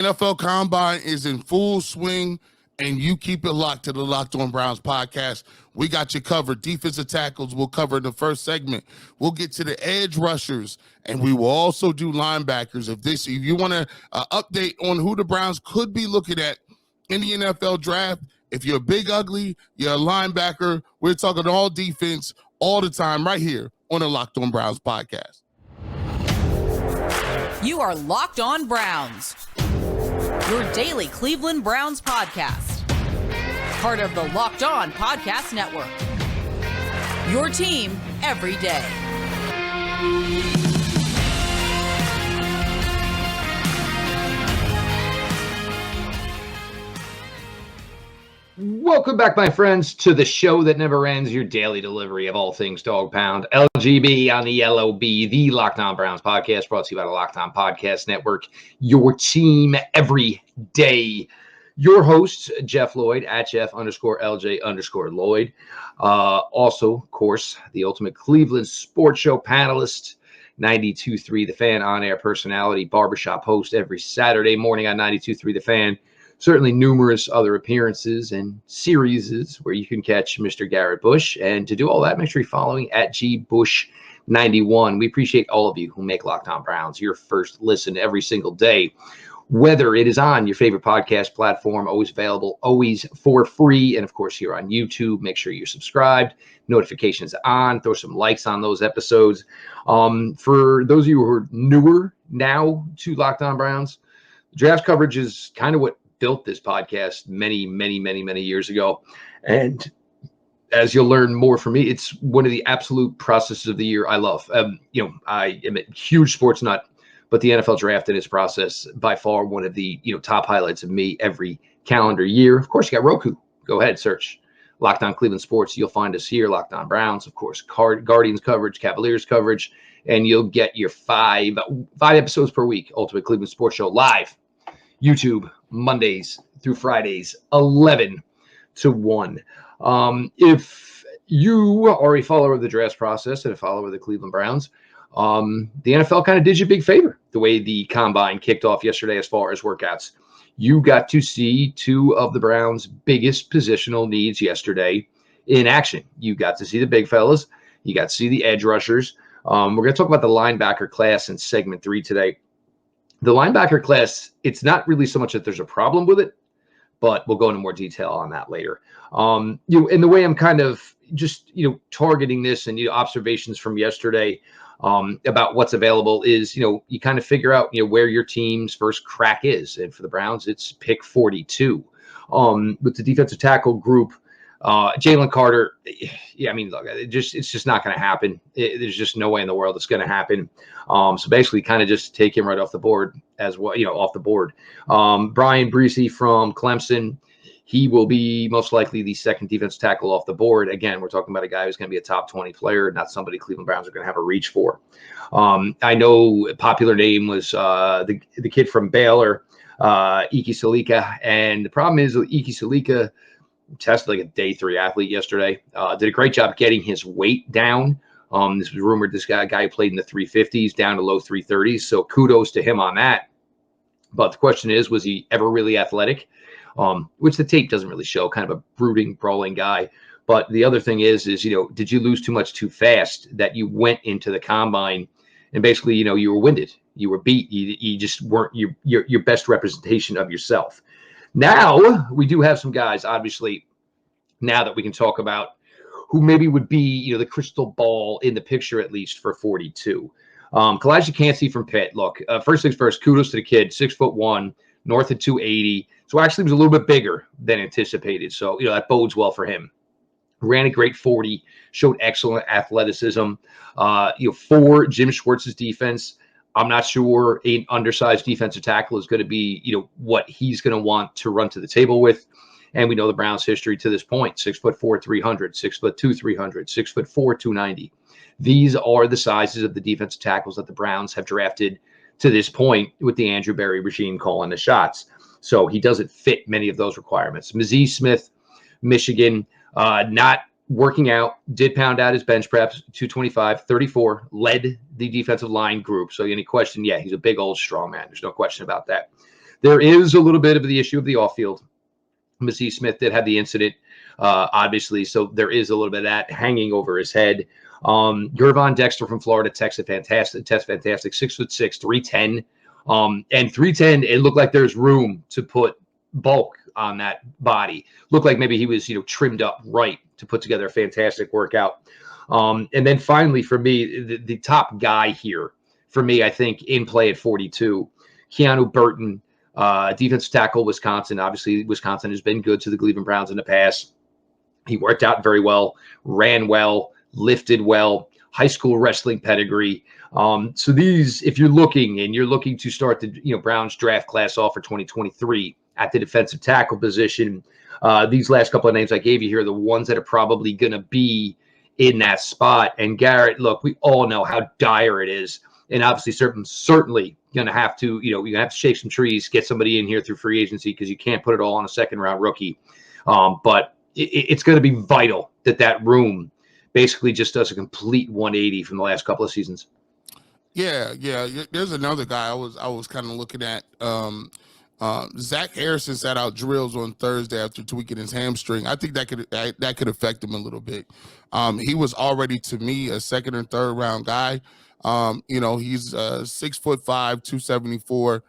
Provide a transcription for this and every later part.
NFL Combine is in full swing, and you keep it locked to the Locked On Browns podcast. We got you covered. Defensive tackles we'll cover in the first segment. We'll get to the edge rushers, and we will also do linebackers. If you want to update on who the Browns could be looking at in the NFL draft, if you're a big ugly, you're a linebacker, we're talking all defense all the time right here on the Locked On Browns podcast. You are Locked On Browns, your daily Cleveland Browns podcast. Part of the Locked On Podcast Network. Your team every day. Welcome back, my friends, to the show that never ends, your daily delivery of all things dog pound. LGB on the LOB, the Locked On Browns podcast, brought to you by the Locked On Podcast Network, your team every day. Your host, Jeff Lloyd, at Jeff_LJ_Lloyd. Also, of course, the ultimate Cleveland sports show panelist, 92.3 The Fan, on-air personality, barbershop host every Saturday morning on 92.3 The Fan. Certainly numerous other appearances and series where you can catch Mr. Garrett Bush. And to do all that, make sure you're following at GBush91. We appreciate all of you who make Locked On Browns your first listen every single day, whether it is on your favorite podcast platform, always available, always for free. And of course, here on YouTube, make sure you're subscribed, notifications on, throw some likes on those episodes. For those of you who are newer now to Locked On Browns, draft coverage is kind of what built this podcast many years ago. And as you'll learn more from me, it's one of the absolute processes of the year I love. I am a huge sports nut, but the NFL draft and its process, by far one of the top highlights of me every calendar year. Of course, you got Roku. Go ahead, search Locked On Cleveland Sports. You'll find us here. Locked On Browns, of course, Guardians coverage, Cavaliers coverage, and you'll get your five episodes per week. Ultimate Cleveland Sports Show live, YouTube, Mondays through Fridays, 11 to 1. If you are a follower of the draft process and a follower of the Cleveland Browns, the NFL kind of did you a big favor the way the combine kicked off yesterday as far as workouts. You got to see two of the Browns' biggest positional needs yesterday in action. You got to see the big fellas. You got to see the edge rushers. We're going to talk about the linebacker class in segment 3 today. The linebacker class, it's not really so much that there's a problem with it, but we'll go into more detail on that later. And the way I'm kind of just, targeting this and, observations from yesterday about what's available is, you kind of figure out, where your team's first crack is. And for the Browns, it's pick 42. With the defensive tackle group, Jalen Carter, look, it's just not going to happen. There's just no way in the world it's going to happen. So basically kind of just take him right off the board as well, off the board. Brian Breesy from Clemson, he will be most likely the second defensive tackle off the board. Again, we're talking about a guy who's going to be a top 20 player, not somebody Cleveland Browns are going to have a reach for. I know a popular name was the kid from Baylor, Iki Salika. And the problem is Iki Salika tested like a day 3 athlete yesterday. Did a great job getting his weight down. This was rumored this guy who played in the 350s down to low 330s. So kudos to him on that. But the question is, was he ever really athletic? Which the tape doesn't really show, kind of a brooding, brawling guy. But the other thing is, did you lose too much too fast that you went into the combine and basically, you were winded, you were beat, you just weren't your best representation of yourself. Now we do have some guys, obviously, now that we can talk about who maybe would be, the crystal ball in the picture, at least for 42. Kalijah Cansey from Pitt. Look, first things first, kudos to the kid, 6'1", north of 280. So actually was a little bit bigger than anticipated. So, that bodes well for him. Ran a great 40, showed excellent athleticism. For Jim Schwartz's defense, I'm not sure an undersized defensive tackle is going to be, what he's going to want to run to the table with. And we know the Browns' history to this point: 6'4", 300, 6'2", 300, 6'4", 290. These are the sizes of the defensive tackles that the Browns have drafted to this point, with the Andrew Berry regime calling the shots. So he doesn't fit many of those requirements. Mazie Smith, Michigan, not working out, did pound out his bench preps, 225, 34, led the defensive line group. So any question, yeah, he's a big old strong man. There's no question about that. There is a little bit of the issue of the off-field. Mazie Smith did have the incident, obviously, so there is a little bit of that hanging over his head. Gervon Dexter from Florida tested fantastic, 6'6", 310. And 310, it looked like there's room to put bulk on that body. Looked like maybe he was, trimmed up right to put together a fantastic workout. And then finally, for me, the top guy here, for me, I think in play at 42, Keanu Burton, defensive tackle, Wisconsin. Obviously, Wisconsin has been good to the Cleveland Browns in the past. He worked out very well, ran well, lifted well, high school wrestling pedigree. So these, if you're looking to start the Browns draft class off for 2023 at the defensive tackle position, these last couple of names I gave you here are the ones that are probably going to be in that spot. And Garrett, look, we all know how dire it is, and obviously certainly going to have to, you're going to have to shake some trees, get somebody in here through free agency, because you can't put it all on a second-round rookie. But it's going to be vital that room basically just does a complete 180 from the last couple of seasons. Yeah. There's another guy I was kind of looking at. Zach Harrison sat out drills on Thursday after tweaking his hamstring. I think that could affect him a little bit. He was already, to me, a second or third round guy. He's 6'5", 274.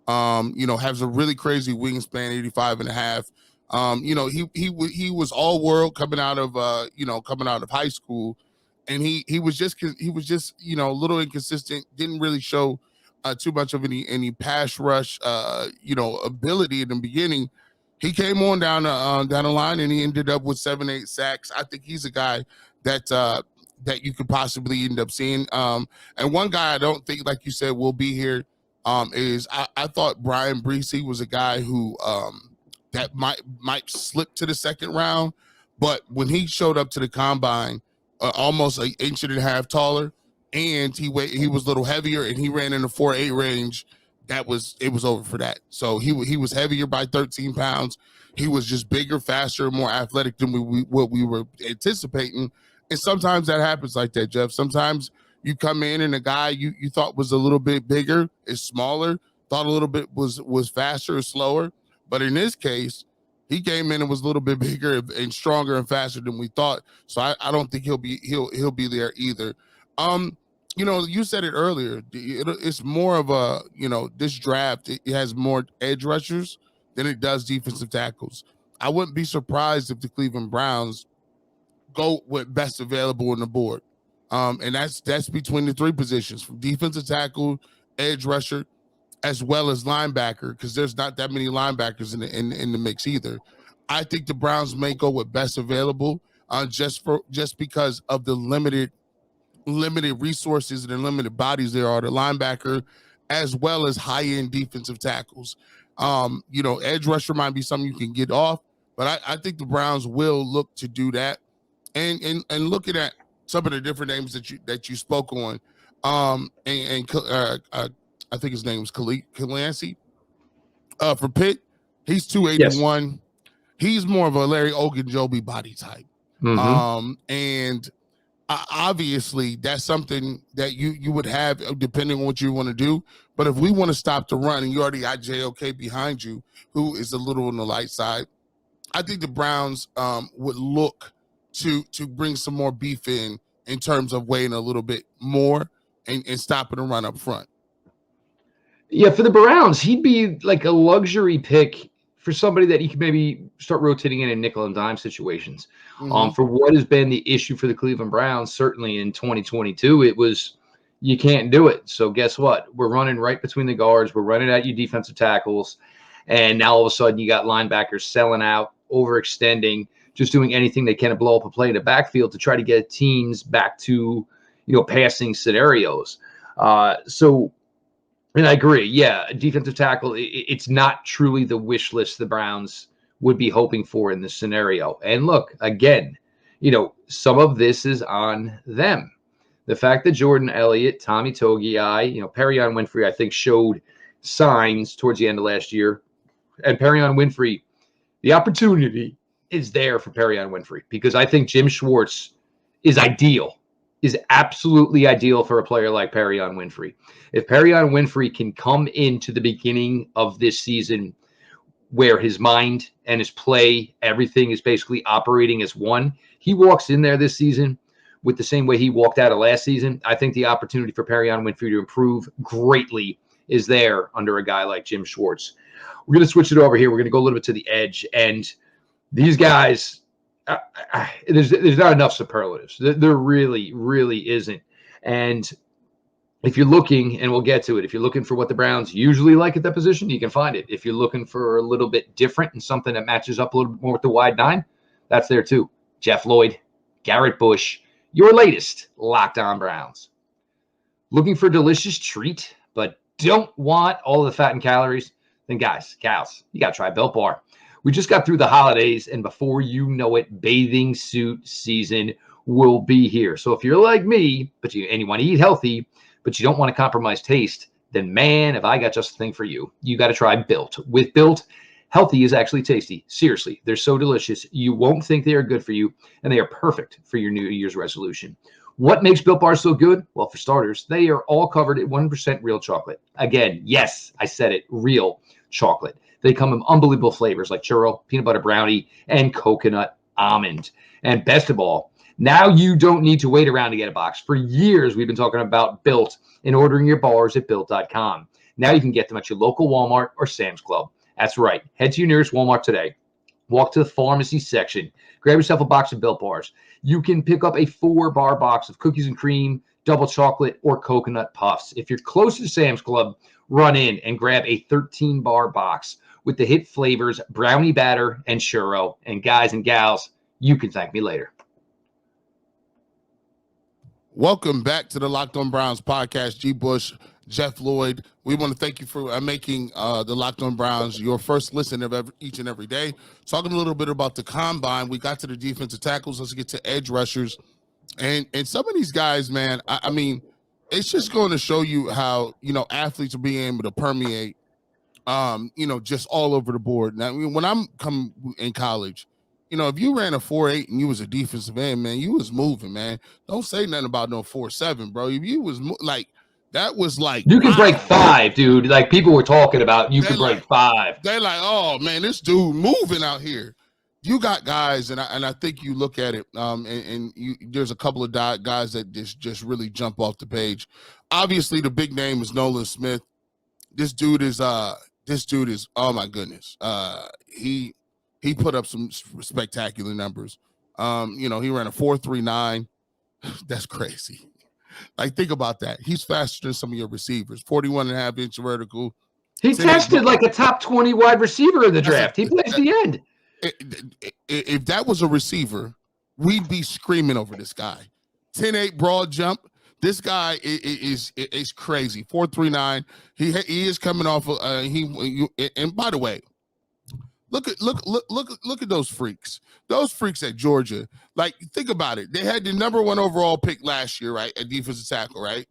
Has a really crazy wingspan, 85 and a half. He was all world coming out of high school, and he was just a little inconsistent. Didn't really show too much of any pass rush ability in the beginning. He came on down the line, and he ended up with 7-8 sacks. I think he's a guy that you could possibly end up seeing. And one guy I don't think, like you said, will be here is I thought Brian Breesy was a guy who that might slip to the second round, but when he showed up to the combine, almost an inch and a half taller, and he was a little heavier, and he ran in the 4.8 range. It was over for that. So he was heavier by 13 pounds. He was just bigger, faster, more athletic than what we were anticipating. And sometimes that happens like that, Jeff. Sometimes you come in and a guy you thought was a little bit bigger is smaller, thought a little bit was faster or slower. But in this case, he came in and was a little bit bigger and stronger and faster than we thought. So I don't think he'll be there either. You said it earlier. It's more of a, this draft, it has more edge rushers than it does defensive tackles. I wouldn't be surprised if the Cleveland Browns go with best available on the board. And that's between the three positions, from defensive tackle, edge rusher, as well as linebacker, because there's not that many linebackers in the mix either. I think the Browns may go with best available just because of the limited resources and the limited bodies there are, the linebacker, as well as high-end defensive tackles. Edge rusher might be something you can get off, but I think the Browns will look to do that. And looking at some of the different names that you spoke on, I think his name was Clancy for Pitt. He's 281. Yes. He's more of a Larry Ogunjobi body type. Mm-hmm. And obviously that's something that you would have depending on what you want to do. But if we want to stop the run and you already got JOK behind you, who is a little on the light side, I think the Browns would look to bring some more beef in terms of weighing a little bit more and stopping the run up front. Yeah, for the Browns, he'd be like a luxury pick for somebody that you could maybe start rotating in nickel and dime situations. Mm-hmm. For what has been the issue for the Cleveland Browns, certainly in 2022, it was you can't do it. So guess what? We're running right between the guards. We're running at you defensive tackles. And now all of a sudden you got linebackers selling out, overextending, just doing anything they can to blow up a play in the backfield to try to get teams back to, passing scenarios. And I agree. Yeah, defensive tackle, it's not truly the wish list the Browns would be hoping for in this scenario. And look, again, some of this is on them. The fact that Jordan Elliott, Tommy Togiai, Perion Winfrey, I think, showed signs towards the end of last year. And Perion Winfrey, the opportunity is there for Perion Winfrey, because I think Jim Schwartz is ideal is absolutely ideal for a player like Perrion Winfrey. If Perrion Winfrey can come into the beginning of this season where his mind and his play, everything is basically operating as one, he walks in there this season with the same way he walked out of last season. I think the opportunity for Perrion Winfrey to improve greatly is there under a guy like Jim Schwartz. We're going to switch it over here. We're going to go a little bit to the edge. And these guys, there's not enough superlatives. There really, really isn't. And if you're looking, and we'll get to it, if you're looking for what the Browns usually like at that position, you can find it. If you're looking for a little bit different and something that matches up a little bit more with the wide nine, that's there too. Jeff Lloyd, Garrett Bush, your latest Locked On Browns. Looking for a delicious treat, but don't want all the fat and calories? Then guys, gals, you got to try Built Bar. We just got through the holidays, and before you know it, bathing suit season will be here. So if you're like me, and you want to eat healthy, but you don't want to compromise taste, then man, have I got just the thing for you. You got to try Built. With Built, healthy is actually tasty. Seriously, they're so delicious. You won't think they are good for you, and they are perfect for your New Year's resolution. What makes Built Bars so good? Well, for starters, they are all covered in 1% real chocolate. Again, yes, I said it, real chocolate. They come in unbelievable flavors like churro, peanut butter brownie, and coconut almond. And best of all, now you don't need to wait around to get a box. For years, we've been talking about Built and ordering your bars at Built.com. Now you can get them at your local Walmart or Sam's Club. That's right. Head to your nearest Walmart today. Walk to the pharmacy section. Grab yourself a box of Built Bars. You can pick up a 4-bar box of cookies and cream, double chocolate, or coconut puffs. If you're close to Sam's Club, run in and grab a 13-bar box with the hit flavors brownie batter and churro. And guys and gals, you can thank me later. Welcome back to the Locked On Browns podcast. G. Bush, Jeff Lloyd. We want to thank you for making the Locked On Browns your first listen of each and every day. Talking a little bit about the combine. We got to the defensive tackles. Let's get to edge rushers. And some of these guys, man, I mean, it's just going to show you how, athletes are being able to permeate, just all over the board. Now, when I'm coming in college, if you ran a 4.8 and you was a defensive end, man, you was moving, man. Don't say nothing about no 4.7, bro. If you was that was like you can break 5, dude. Like people were talking about, you can break 5. They're like, oh man, this dude moving out here. You got guys, and I think you look at it, there's a couple of guys that just really jump off the page. Obviously, the big name is Nolan Smith. This dude is oh my goodness. He put up some spectacular numbers. He ran a 4.39. That's crazy. Like, think about that. He's faster than some of your receivers. 41.5-inch vertical. He tested like a top 20 wide receiver in the draft. He plays the end. If that was a receiver, we'd be screaming over this guy. 10.8 broad jump. This guy is crazy. 4.39. He is coming off of and by the way, look at those freaks. Those freaks at Georgia. Like, think about it. They had the number 1 overall pick last year, right? At defensive tackle, right?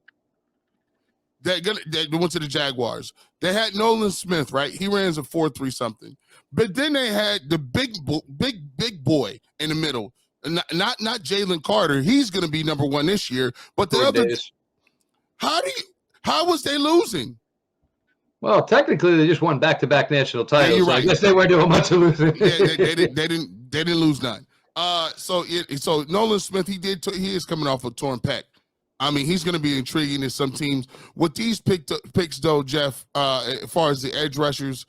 They went to the Jaguars. They had Nolan Smith, right? He ran as a 4.3 something. But then they had the big boy in the middle. Not Jalen Carter. He's going to be number 1 this year. But the other, how was they losing? Well, technically, they just won back-to-back national titles. Yeah, you're right. I guess they weren't doing much of losing. Yeah, they didn't lose none. So Nolan Smith, he is coming off a torn pec. I mean, he's going to be intriguing to some teams. With these picks, though, Jeff, as far as the edge rushers,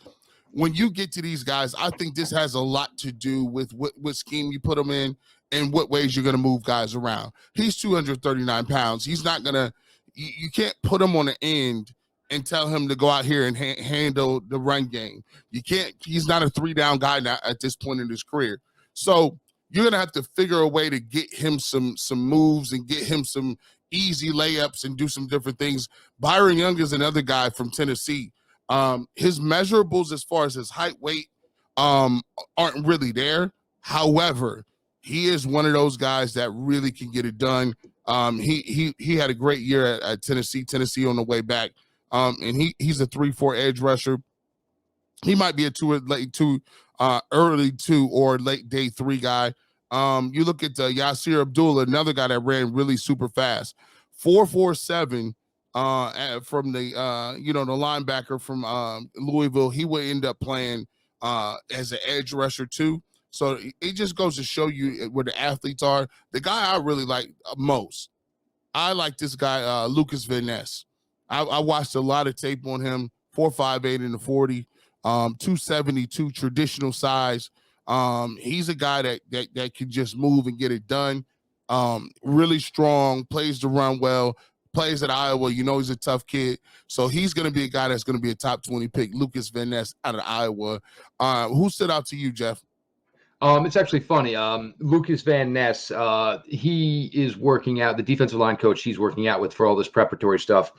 when you get to these guys, I think this has a lot to do with what scheme you put them in and what ways you're going to move guys around. He's 239 pounds. He's not going to – you can't put him on the end and tell him to go out here and handle the run game. You can't. He's not a 3-down guy now at this point in his career. So you're going to have to figure a way to get him some moves and get him some easy layups and do some different things. Byron Young is another guy from Tennessee. His measurables as far as his height, weight, aren't really there. However, he is one of those guys that really can get it done. He had a great year at Tennessee on the way back. And he's a 3-4 edge rusher. He might be a early 2 or late day 3 guy. You look at Yasir Abdullah, another guy that ran really super fast, 4.47 from the the linebacker from Louisville. He would end up playing as an edge rusher too. So it just goes to show you where the athletes are. The guy I really like most, I like this guy, Lucas Van Ness. I watched a lot of tape on him, 4.58 in the 40, 272 traditional size. He's a guy that can just move and get it done. Really strong, plays the run well, plays at Iowa. He's a tough kid. So he's going to be a guy that's going to be a top 20 pick, Lucas Van Ness out of Iowa. Who stood out to you, Jeff? It's actually funny. Lucas Van Ness, he is working out, the defensive line coach he's working out with for all this preparatory stuff.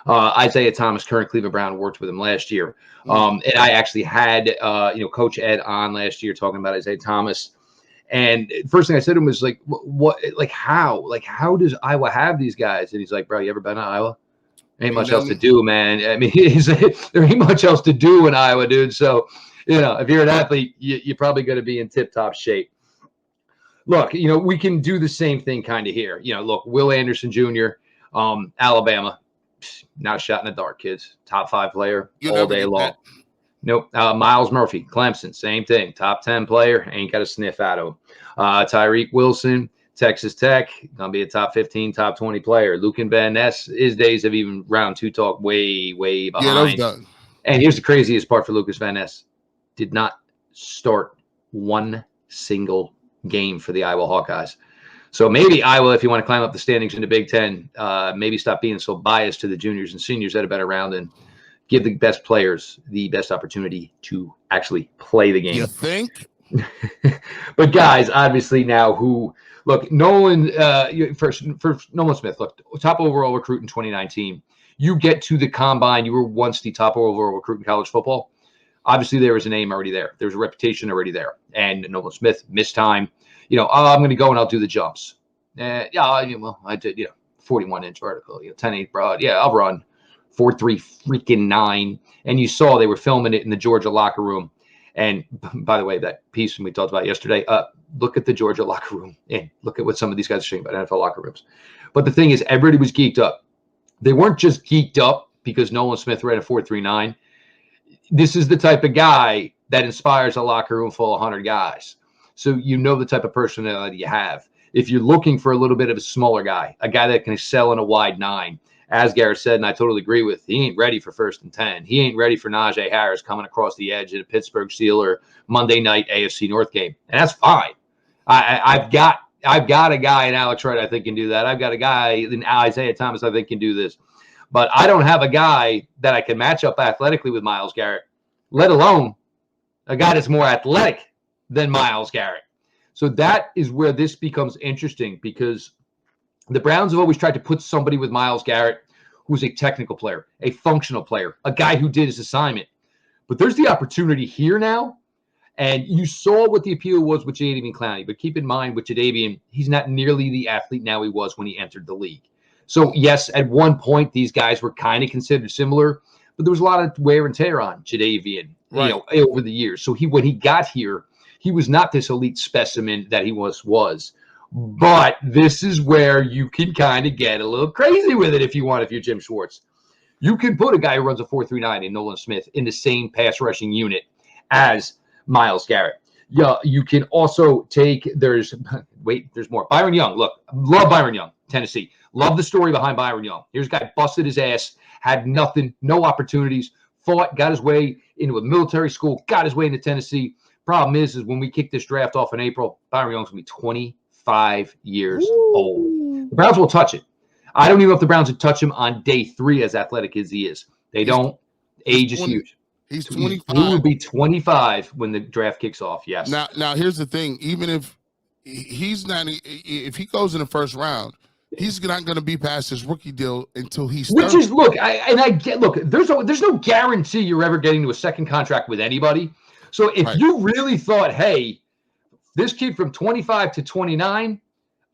Isaiah Thomas, current Cleveland Brown, worked with him last year. And I actually had, Coach Ed on last year talking about Isaiah Thomas. And first thing I said to him was how does Iowa have these guys? And he's like, bro, you ever been to Iowa? Ain't much else to do, man. I mean, there ain't much else to do in Iowa, dude. So, if you're an athlete, you're probably going to be in tip-top shape. Look, we can do the same thing kind of here. Look, Will Anderson Jr., Alabama, not a shot in the dark, kids. Top 5 player all day long. Nope. Miles Murphy, Clemson, same thing. Top 10 player, ain't got a sniff out of him. Tyreek Wilson, Texas Tech, going to be a top 15, top 20 player. Lucan Van Ness, his days of even round 2 talk way, way behind. Yeah, those done. And here's the craziest part for Lucas Van Ness. Did not start one single game for the Iowa Hawkeyes. So maybe Iowa, if you want to climb up the standings in the Big Ten, maybe stop being so biased to the juniors and seniors that have been around and give the best players the best opportunity to actually play the game. You think? But guys, obviously now look, Nolan, first Nolan Smith, look, top overall recruit in 2019. You get to the combine, you were once the top overall recruit in college football. Obviously, there was a name already there. There was a reputation already there. And Nolan Smith missed time. I'm going to go and I'll do the jumps. I did, 41-inch vertical, 10-8 broad. Yeah, I'll run 4.3 freaking 9. And you saw they were filming it in the Georgia locker room. And by the way, that piece we talked about yesterday, look at the Georgia locker room and look at what some of these guys are saying about NFL locker rooms. But the thing is, everybody was geeked up. They weren't just geeked up because Nolan Smith ran a 4.39. This is the type of guy that inspires a locker room full of 100 guys. So the type of personality you have. If you're looking for a little bit of a smaller guy, a guy that can excel in a wide 9, as Garrett said, and I totally agree with, he ain't ready for 1st and 10. He ain't ready for Najee Harris coming across the edge in a Pittsburgh Steelers Monday night AFC North game. And that's fine. I've got a guy in Alex Wright I think can do that. I've got a guy in Isaiah Thomas I think can do this. But I don't have a guy that I can match up athletically with Myles Garrett, let alone a guy that's more athletic than Myles Garrett. So that is where this becomes interesting because the Browns have always tried to put somebody with Myles Garrett who's a technical player, a functional player, a guy who did his assignment. But there's the opportunity here now. And you saw what the appeal was with Jadeveon Clowney. But keep in mind with Jadeveon, he's not nearly the athlete now he was when he entered the league. So, yes, at one point, these guys were kind of considered similar, but there was a lot of wear and tear on Jadeveon, over the years. So when he got here, he was not this elite specimen that he was. But this is where you can kind of get a little crazy with it if you're Jim Schwartz. You can put a guy who runs a 4.39 in Nolan Smith in the same pass rushing unit as Myles Garrett. Yeah, you can also take, there's more. Byron Young, look, love Byron Young, Tennessee. Love the story behind Byron Young. Here's a guy busted his ass, had nothing, no opportunities, fought, got his way into a military school, got his way into Tennessee. Problem is when we kick this draft off in April, Byron Young's going to be 25 years old. The Browns will touch it. I don't even know if the Browns would touch him on day 3 as athletic as he is. They don't. Age is huge. He's 25. He will be 25 when the draft kicks off, yes. Now here's the thing. Even if he's not, if he goes in the first round, he's not going to be past his rookie deal until he's 30. Which is, there's no guarantee you're ever getting to a second contract with anybody. So if you really thought, hey, this kid from 25 to 29,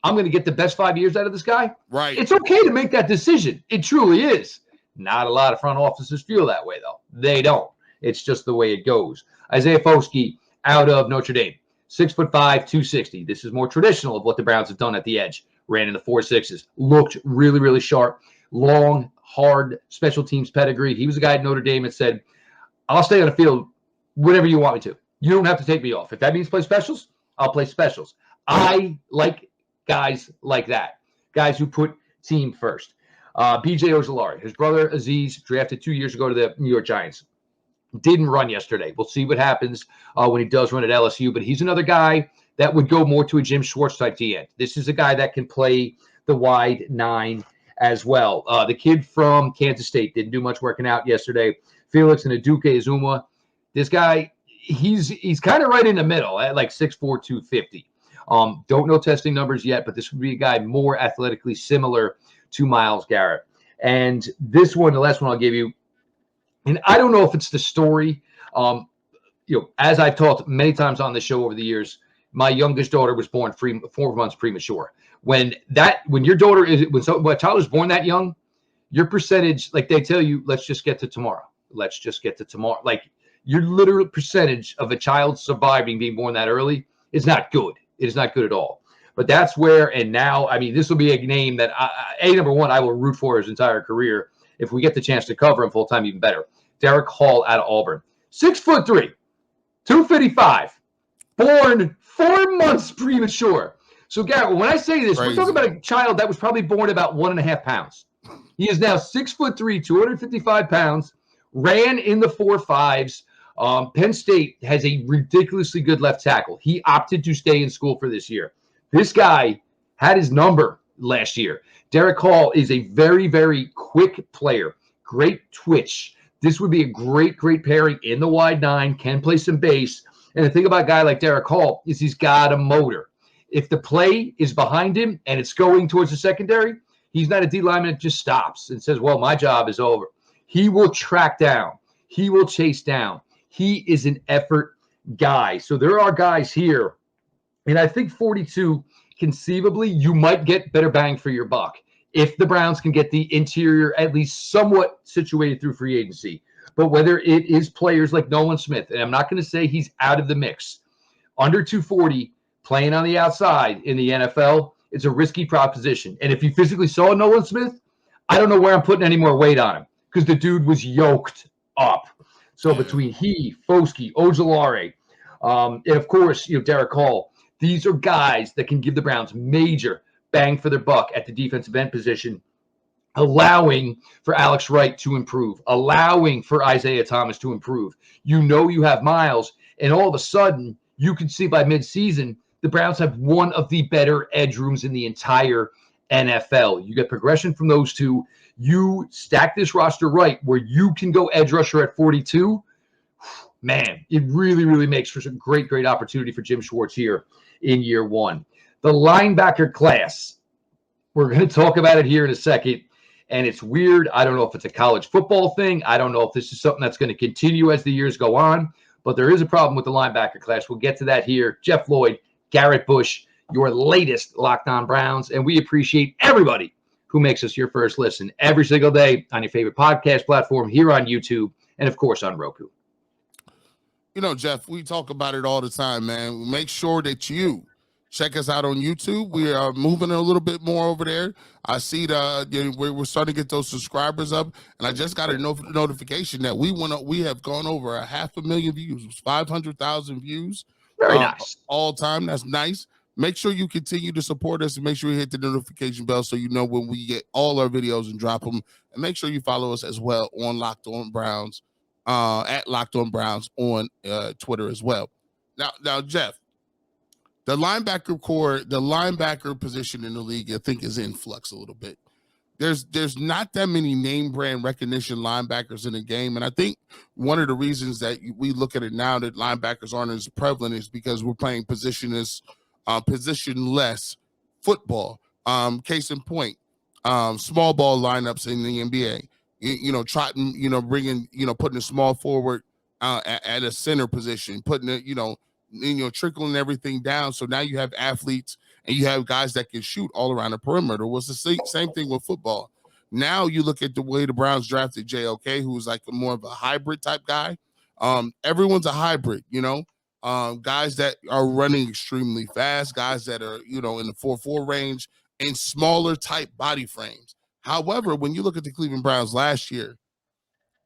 I'm going to get the best 5 years out of this guy. Right. It's okay to make that decision. It truly is. Not a lot of front offices feel that way, though. They don't. It's just the way it goes. Isaiah Foskey out of Notre Dame. 6'5", 260. This is more traditional of what the Browns have done at the edge. Ran in the 4.6s. Looked really, really sharp. Long, hard special teams pedigree. He was a guy at Notre Dame that said, I'll stay on the field whenever you want me to. You don't have to take me off. If that means play specials, I'll play specials. I like guys like that. Guys who put team first. B.J. Ojulari, his brother Aziz, drafted 2 years ago to the New York Giants. Didn't run yesterday. We'll see what happens when he does run at LSU, but he's another guy that would go more to a Jim Schwartz type D-end. This is a guy that can play the wide 9 as well. The kid from Kansas State didn't do much working out yesterday. Felix and Aduke Izuma. This guy, he's kind of right in the middle at like 6'4", 250. Don't know testing numbers yet, but this would be a guy more athletically similar to Myles Garrett. And this one, the last one I'll give you, and I don't know if it's the story. As I've talked many times on the show over the years, my youngest daughter was born 4 months premature. When your daughter when a child is born that young, your percentage, like they tell you, let's just get to tomorrow. Let's just get to tomorrow. Like your literal percentage of a child surviving being born that early is not good. It is not good at all. But that's where, and now, I mean, this will be a name that number one, I will root for his entire career. If we get the chance to cover him full time, even better. Derek Hall out of Auburn, 6'3", 255, born 4 months premature. So, Garrett, when I say this, we're talking about a child that was probably born about 1.5 pounds. He is now 6'3", 255 pounds, ran in the 4.5s. Penn State has a ridiculously good left tackle. He opted to stay in school for this year. This guy had his number last year. Derek Hall is a very, very quick player. Great twitch. This would be a great, great pairing in the wide 9, can play some base. And the thing about a guy like Derek Hall is he's got a motor. If the play is behind him and it's going towards the secondary, he's not a D lineman that just stops and says, well, my job is over. He will track down. He will chase down. He is an effort guy. So there are guys here. And I think 42, conceivably, you might get better bang for your buck if the Browns can get the interior at least somewhat situated through free agency. But whether it is players like Nolan Smith, and I'm not going to say he's out of the mix, under 240, playing on the outside in the NFL, it's a risky proposition. And if you physically saw Nolan Smith, I don't know where I'm putting any more weight on him because the dude was yoked up. So between he, Foskey, Ojulari, and of course, Derek Hall, these are guys that can give the Browns major bang for their buck at the defensive end position, allowing for Alex Wright to improve, allowing for Isaiah Thomas to improve. You have Myles, and all of a sudden, you can see by midseason, the Browns have one of the better edge rooms in the entire NFL. You get progression from those two. You stack this roster right where you can go edge rusher at 42. Man, it really, really makes for some great, great opportunity for Jim Schwartz here in year one. The linebacker class, we're going to talk about it here in a second, and it's weird. I don't know if it's a college football thing. I don't know if this is something that's going to continue as the years go on, but there is a problem with the linebacker class. We'll get to that here. Jeff Lloyd, Garrett Bush, your latest Locked On Browns, and we appreciate everybody who makes us your first listen every single day on your favorite podcast platform, here on YouTube, and of course on Roku. Jeff, we talk about it all the time, man. Make sure that you check us out on YouTube. We are moving a little bit more over there. I see we're starting to get those subscribers up, and I just got a notification that we have gone over 500,000 views, 500,000 views. Very nice. All time. That's nice. Make sure you continue to support us and make sure you hit the notification bell so you know when we get all our videos and drop them. And make sure you follow us as well on Locked On Browns, at Locked On Browns on Twitter as well. Now, Jeff, the linebacker position in the league, I think, is in flux a little bit. There's not that many name brand recognition linebackers in the game, and I think one of the reasons that we look at it now that linebackers aren't as prevalent is because we're playing positionless football. Case in point, small ball lineups in the NBA. Trotting, bringing, putting a small forward at a center position, putting it, trickling everything down. So now you have athletes and you have guys that can shoot all around the perimeter. Well, it's the same thing with football. Now you look at the way the Browns drafted JOK, who was like more of a hybrid type guy. Everyone's a hybrid, guys that are running extremely fast, guys that are, in the 4.4 range and smaller type body frames. However, when you look at the Cleveland Browns last year,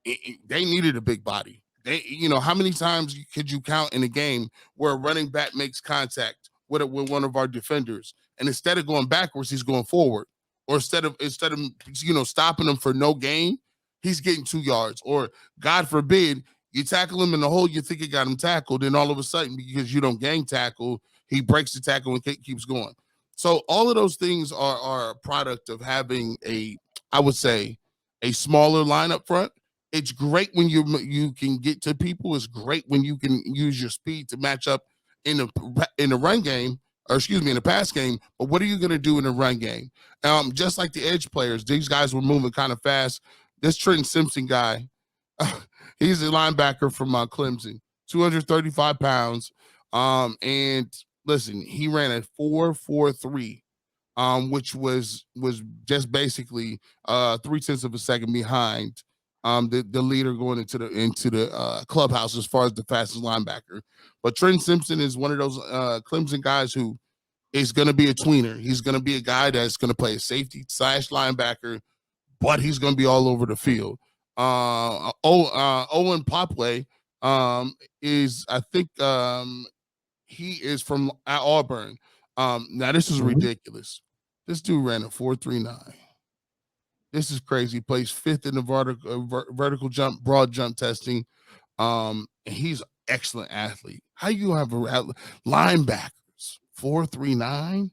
they needed a big body. How many times could you count in a game where a running back makes contact with one of our defenders, and instead of going backwards, he's going forward, or instead of stopping him for no gain, he's getting 2 yards, or God forbid you tackle him in the hole, you think you got him tackled, and all of a sudden, because you don't gang tackle, he breaks the tackle and keeps going. So all of those things are a product of having I would say, a smaller line up front. It's great when you can get to people. It's great when you can use your speed to match up in the run game, or excuse me, in the pass game. But what are you going to do in the run game? Just like the edge players, these guys were moving kind of fast. This Trenton Simpson guy, he's a linebacker from Clemson, 235 pounds. And listen, he ran a 4.43. Which was just basically 0.3 of a second behind the leader going into the clubhouse as far as the fastest linebacker. But Trent Simpson is one of those Clemson guys who is going to be a tweener. He's going to be a guy that's going to play a safety / linebacker, but he's going to be all over the field. Owen Popway is, I think, he is from Auburn. Now this is ridiculous. This dude ran a 4.39. This is crazy. He plays 5th in the vertical jump, broad jump testing. And he's an excellent athlete. How you have linebackers 4.39?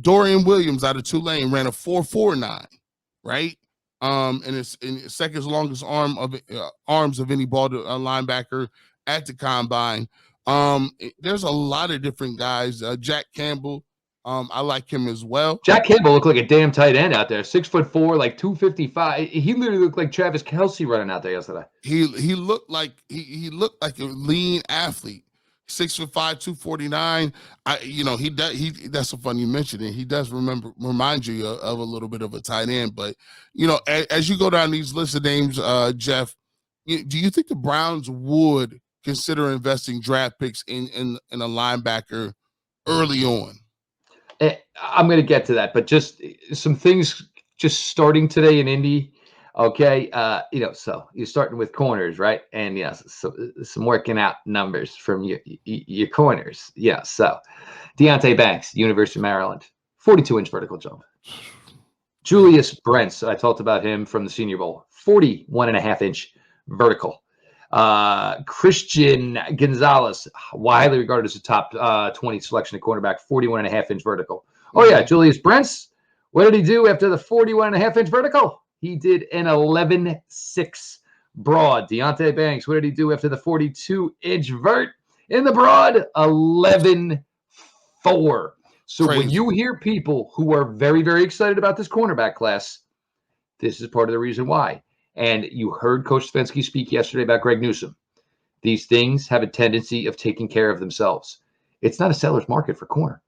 Dorian Williams out of Tulane ran a 4.49, right? And it's second longest arms of any ball linebacker at the combine. There's a lot of different guys. Jack Campbell, I like him as well. Jack Campbell looked like a damn tight end out there. 6'4", like 255. He literally looked like Travis Kelce running out there yesterday. He looked like he looked like a lean athlete. 6'5", 249. That's so funny you mentioned it. He does remind you of a little bit of a tight end. But as you go down these lists of names, Jeff, do you think the Browns would consider investing draft picks in a linebacker early on? I'm going to get to that, but just some things just starting today in Indy. Okay. So you're starting with corners, right? And so some working out numbers from your corners. Yeah. So Deonte Banks, University of Maryland, 42-inch vertical jump. Julius Brents, I talked about him from the Senior Bowl, 41.5-inch vertical. Christian Gonzalez, widely regarded as a top 20 selection at cornerback, 41.5-inch vertical. Oh yeah, Julius Brents. What did he do after the 41.5-inch vertical? He did an 11.6 broad. Deonte Banks, what did he do after the 42-inch vert in the broad? 11.4. So Crazy. When you hear people who are very, very excited about this cornerback class, this is part of the reason why. And you heard Coach Stefanski speak yesterday about Greg Newsome. These things have a tendency of taking care of themselves. It's not a seller's market for corner.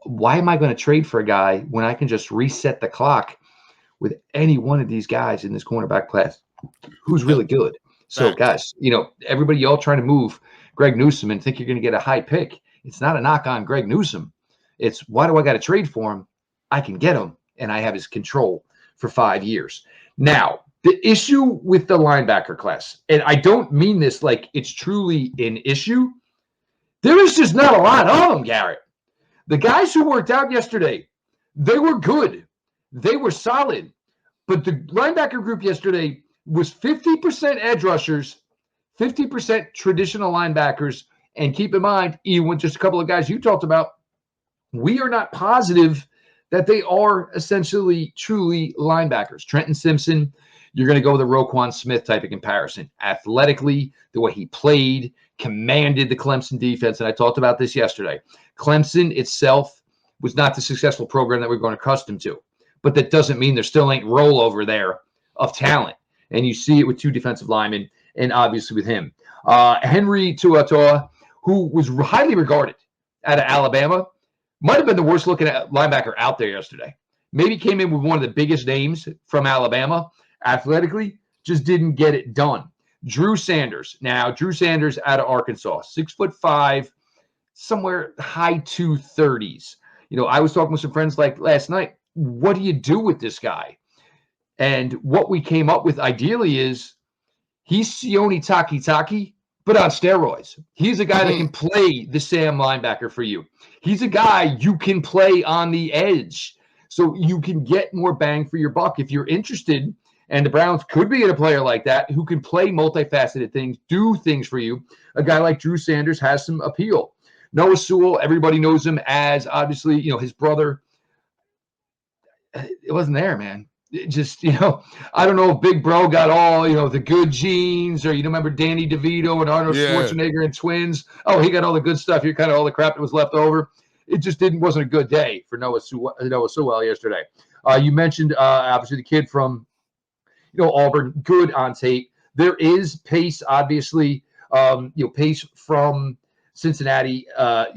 Why am I going to trade for a guy when I can just reset the clock with any one of these guys in this cornerback class who's really good? So, guys, everybody, y'all trying to move Greg Newsome and think you're going to get a high pick. It's not a knock on Greg Newsome. It's why do I got to trade for him? I can get him, and I have his control for 5 years. Now, the issue with the linebacker class, and I don't mean this like it's truly an issue, there is just not a lot of them, Garrett. The guys who worked out yesterday, they were good. They were solid. But the linebacker group yesterday was 50% edge rushers, 50% traditional linebackers. And keep in mind, even with just a couple of guys you talked about, we are not positive that they are essentially truly linebackers. Trenton Simpson, you're going to go with a Roquan Smith type of comparison. Athletically, the way he played, commanded the Clemson defense. And I talked about this yesterday. Clemson itself was not the successful program that we're going accustomed to. But that doesn't mean there still ain't rollover there of talent. And you see it with 2 defensive linemen and obviously with him. Henry Tuatoa, who was highly regarded out of Alabama, might have been the worst looking linebacker out there yesterday. Maybe came in with one of the biggest names from Alabama. Athletically, just didn't get it done. Drew Sanders. Now, Drew Sanders out of Arkansas, 6'5", somewhere high 230s. I was talking with some friends like last night. What do you do with this guy? And what we came up with ideally is he's Sione Takitaki, but on steroids. He's a guy that can play the Sam linebacker for you. He's a guy you can play on the edge, so you can get more bang for your buck if you're interested. And the Browns could be in a player like that who can play multifaceted things, do things for you. A guy like Drew Sanders has some appeal. Noah Sewell, everybody knows him as, obviously, his brother. It wasn't there, man. It just, I don't know if Big Bro got all, the good genes, or remember Danny DeVito and Arnold Schwarzenegger and twins. Oh, he got all the good stuff. You're kind of all the crap that was left over. It just wasn't a good day for Noah Sewell yesterday. You mentioned, obviously, the kid from, Auburn, good on tape. There is Pace, obviously, Pace from Cincinnati,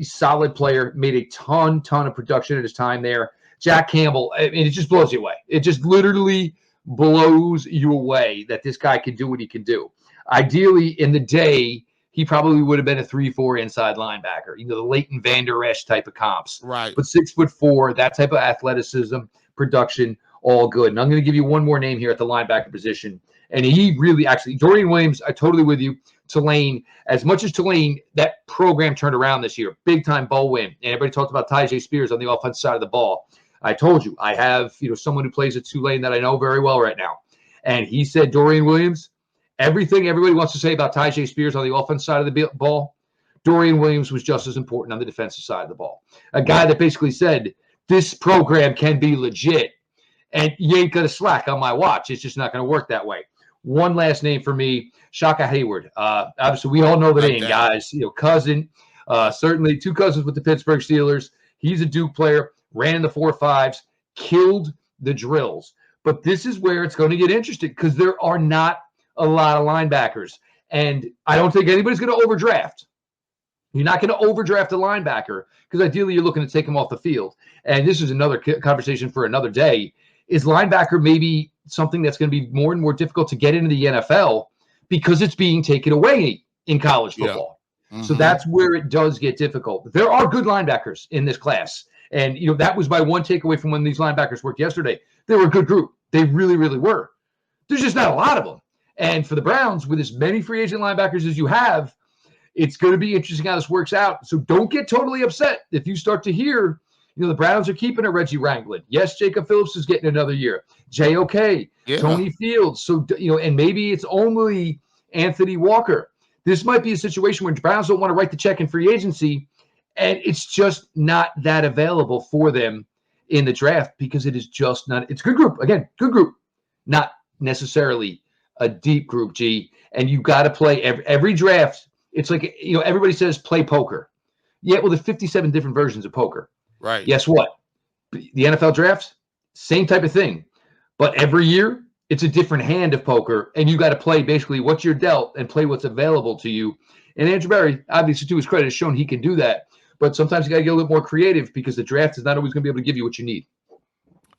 solid player, made a ton of production at his time there. Jack Campbell, it just blows you away. It just literally blows you away that this guy can do what he can do. Ideally, in the day, he probably would have been a 3-4 inside linebacker, the Leighton Vander Esch type of comps. Right. But 6'4", that type of athleticism, production, all good. And I'm going to give you one more name here at the linebacker position. And he really Dorian Williams, I totally with you. Tulane, as much as Tulane, that program turned around this year. Big-time bowl win. And everybody talked about Tyjae Spears on the offensive side of the ball. I told you, I have someone who plays at Tulane that I know very well right now. And he said, Dorian Williams, everything everybody wants to say about Tyjae Spears on the offensive side of the ball, Dorian Williams was just as important on the defensive side of the ball. A guy that basically said, this program can be legit, and you ain't going to slack on my watch. It's just not going to work that way. One last name for me, Shaka Hayward. Obviously, we all know the name, guys. Cousin, certainly two cousins with the Pittsburgh Steelers. He's a Duke player, ran the 4.5s, killed the drills. But this is where it's going to get interesting because there are not a lot of linebackers. And I don't think anybody's going to overdraft. You're not going to overdraft a linebacker because ideally you're looking to take him off the field. And this is another conversation for another day. Is linebacker maybe something that's going to be more and more difficult to get into the NFL because it's being taken away in college football? Yeah. So that's where it does get difficult. There are good linebackers in this class. And, that was my one takeaway from when these linebackers worked yesterday. They were a good group. They really, really were. There's just not a lot of them. And for the Browns, with as many free agent linebackers as you have, it's going to be interesting how this works out. So don't get totally upset if you start to hear, the Browns are keeping a Reggie Ragland. Yes, Jacob Phillips is getting another year. JOK, Tony Fields. So, and maybe it's only Anthony Walker. This might be a situation where the Browns don't want to write the check in free agency, and it's just not that available for them in the draft because it is just not. It's a good group. Again, good group. Not necessarily a deep group, G. And you got to play every draft. It's like, everybody says play poker. Yeah, well, there's 57 different versions of poker. Right. Guess what? The NFL drafts, same type of thing. But every year, it's a different hand of poker, and you got to play basically what you're dealt and play what's available to you. And Andrew Berry, obviously, to his credit, has shown he can do that. But sometimes you got to get a little more creative because the draft is not always going to be able to give you what you need.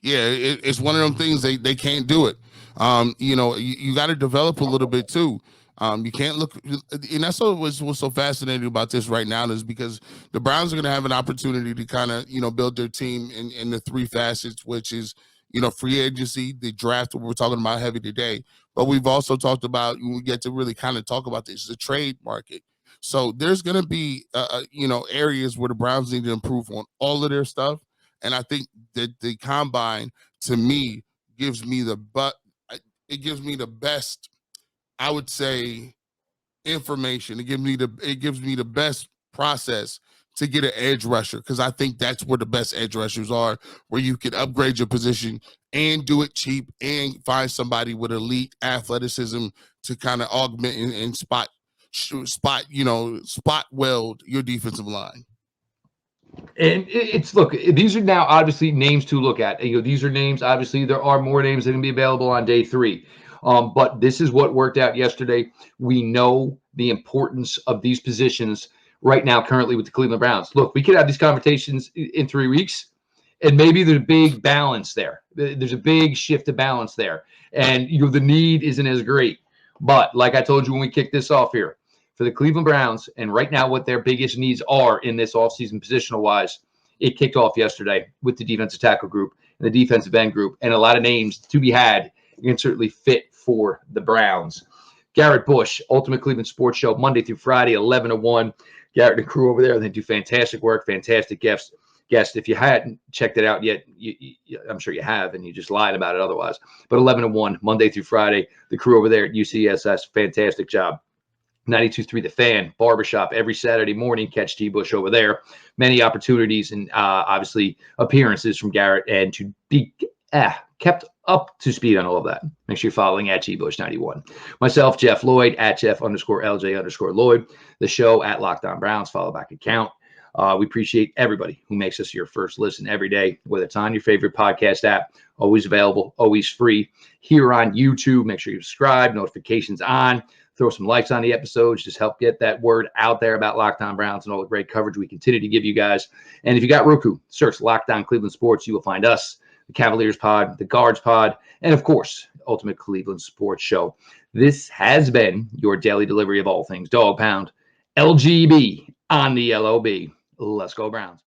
Yeah, it's one of them things they can't do it. You got to develop a little bit too. You can't look, and that's what's so fascinating about this right now is because the Browns are going to have an opportunity to kind of, build their team in the three facets, which is, free agency, the draft, what we're talking about heavy today. But we've also talked about, we get to really kind of talk about this, the trade market. So there's going to be, areas where the Browns need to improve on all of their stuff. And I think that the combine, to me, gives me the best, I would say, information. It gives me the best process to get an edge rusher, because I think that's where the best edge rushers are, where you can upgrade your position and do it cheap and find somebody with elite athleticism to kind of augment and spot weld your defensive line. And look, these are now obviously names to look at. These are names, obviously, there are more names that can be available on day 3. But this is what worked out yesterday. We know the importance of these positions right now, currently with the Cleveland Browns. Look, we could have these conversations in 3 weeks, and maybe there's a big balance there. There's a big shift of balance there. And the need isn't as great. But like I told you when we kicked this off here, for the Cleveland Browns, and right now what their biggest needs are in this offseason positional-wise, it kicked off yesterday with the defensive tackle group and the defensive end group, and a lot of names to be had. You can certainly fit for the Browns. Garrett Bush, Ultimate Cleveland Sports Show, Monday through Friday, 11 to 1. Garrett and the crew over there, they do fantastic work, fantastic guests. If you hadn't checked it out yet, I'm sure you have, and you just lied about it otherwise. But 11 to 1, Monday through Friday, the crew over there at UCSS, fantastic job. 92.3 The Fan, Barbershop, every Saturday morning. Catch G. Bush over there. Many opportunities and obviously appearances from Garrett, and to be kept up to speed on all of that, make sure you're following at G. Bush 91. Myself, Jeff Lloyd, at Jeff_LJ_Lloyd. The show at Locked On Browns, follow back account. We appreciate everybody who makes us your first listen every day, whether it's on your favorite podcast app, always available, always free. Here on YouTube, make sure you subscribe, notifications on. Throw some likes on the episodes. Just help get that word out there about Locked On Browns and all the great coverage we continue to give you guys. And if you got Roku, search Locked On Cleveland Sports. You will find us, the Cavaliers Pod, the Guards Pod, and of course, Ultimate Cleveland Sports Show. This has been your daily delivery of all things Dog Pound, LGB on the LOB. Let's go Browns.